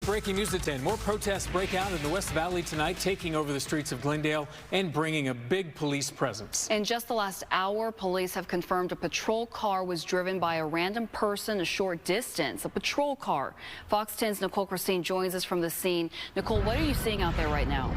breaking news at 10. More protests break out in the West Valley tonight, taking over the streets of Glendale and bringing a big police presence. In just the last hour, police have confirmed a patrol car was driven by a random person a short distance. A patrol car. Fox 10's Nicole Krasean joins us from the scene. Nicole, what are you seeing out there right now?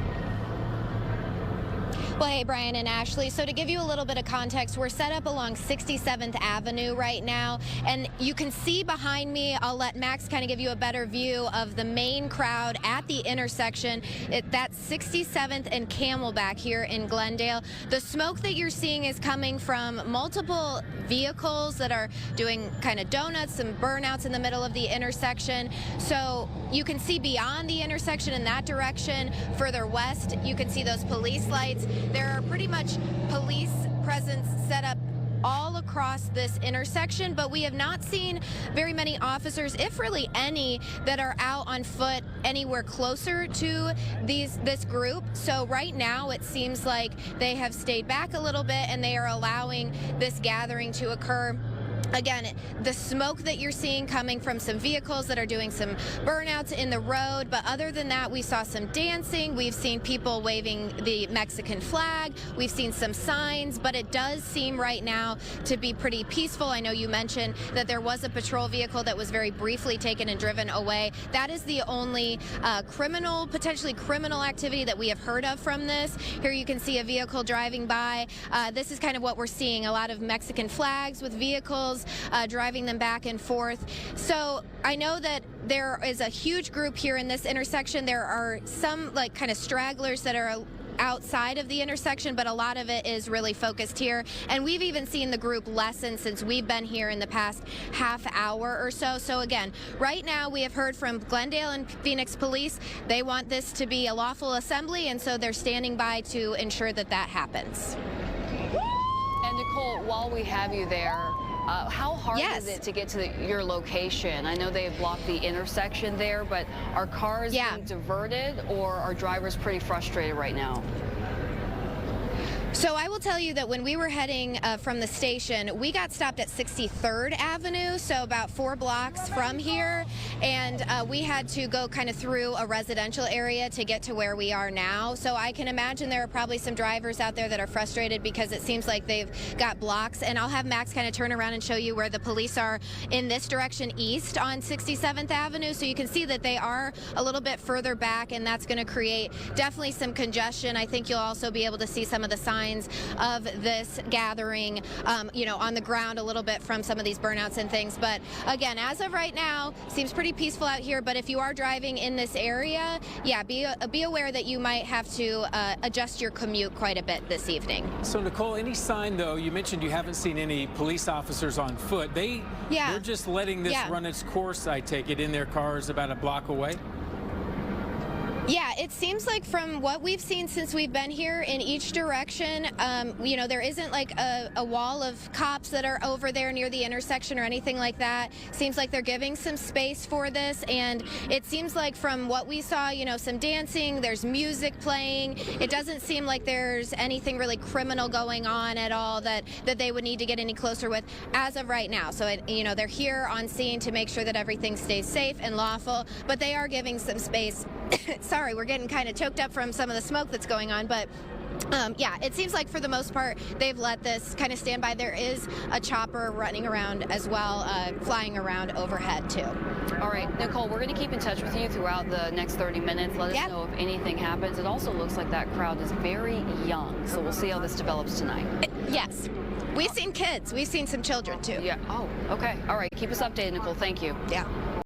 Well, hey, Brian and Ashley. So to give you a little bit of context, we're set up along 67th Avenue right now, and you can see behind me, I'll let Max kind of give you a better view of the main crowd at the intersection. That's 67th and Camelback here in Glendale. The smoke that you're seeing is coming from multiple vehicles that are doing kind of donuts and burnouts in the middle of the intersection. So you can see beyond the intersection in that direction, further west, you can see those police lights. There are pretty much police presence set up all across this intersection, but we have not seen very many officers, if really any, that are out on foot anywhere closer to this group. So right now it seems like they have stayed back a little bit and they are allowing this gathering to occur. Again, the smoke that you're seeing coming from some vehicles that are doing some burnouts in the road, but other than that, we saw some dancing. We've seen people waving the Mexican flag. We've seen some signs, but it does seem right now to be pretty peaceful. I know you mentioned that there was a patrol vehicle that was very briefly taken and driven away. That is the only potentially criminal activity that we have heard of from this. Here you can see a vehicle driving by. This is kind of what we're seeing, a lot of Mexican flags with vehicles driving them back and forth. So I know that there is a huge group here in this intersection. There are some like kind of stragglers that are outside of the intersection, but a lot of it is really focused here. And we've even seen the group lessen since we've been here in the past half hour or so. So again, right now we have heard from Glendale and Phoenix police. They want this to be a lawful assembly, and so they're standing by to ensure that that happens. And Nicole, while we have you there, how hard is it to get to your location? I know they have blocked the intersection there, but are cars being diverted, or are drivers pretty frustrated right now? So I will tell you that when we were heading from the station, we got stopped at 63rd Avenue, so about 4 blocks from here, and we had to go kind of through a residential area to get to where we are now. So I can imagine there are probably some drivers out there that are frustrated because it seems like they've got blocks. And I'll have Max kind of turn around and show you where the police are in this direction east on 67th Avenue. So you can see that they are a little bit further back, and that's going to create definitely some congestion. I think you'll also be able to see some of the signs of this gathering, you know, on the ground a little bit from some of these burnouts and things. But again, as of right now, seems pretty peaceful out here. But if you are driving in this area, yeah, be aware that you might have to adjust your commute quite a bit this evening. So Nicole, any sign though? You mentioned you haven't seen any police officers on foot. They're just letting this run its course, I take it, in their cars about a block away? Yeah, it seems like from what we've seen since we've been here in each direction, you know, there isn't like a wall of cops that are over there near the intersection or anything like that. Seems like they're giving some space for this, and it seems like from what we saw, you know, some dancing, there's music playing. It doesn't seem like there's anything really criminal going on at all that they would need to get any closer with as of right now. So, you know, they're here on scene to make sure that everything stays safe and lawful, but they are giving some space. Sorry, we're getting kind of choked up from some of the smoke that's going on, but yeah, it seems like for the most part they've let this kind of stand by. There is a chopper running around as well, flying around overhead too. All right, Nicole, we're going to keep in touch with you throughout the next 30 minutes. Let us know if anything happens. It also looks like that crowd is very young, so we'll see how this develops tonight. Yes. We've seen kids. We've seen some children too. Yeah. Oh, okay. All right. Keep us updated, Nicole. Thank you. Yeah.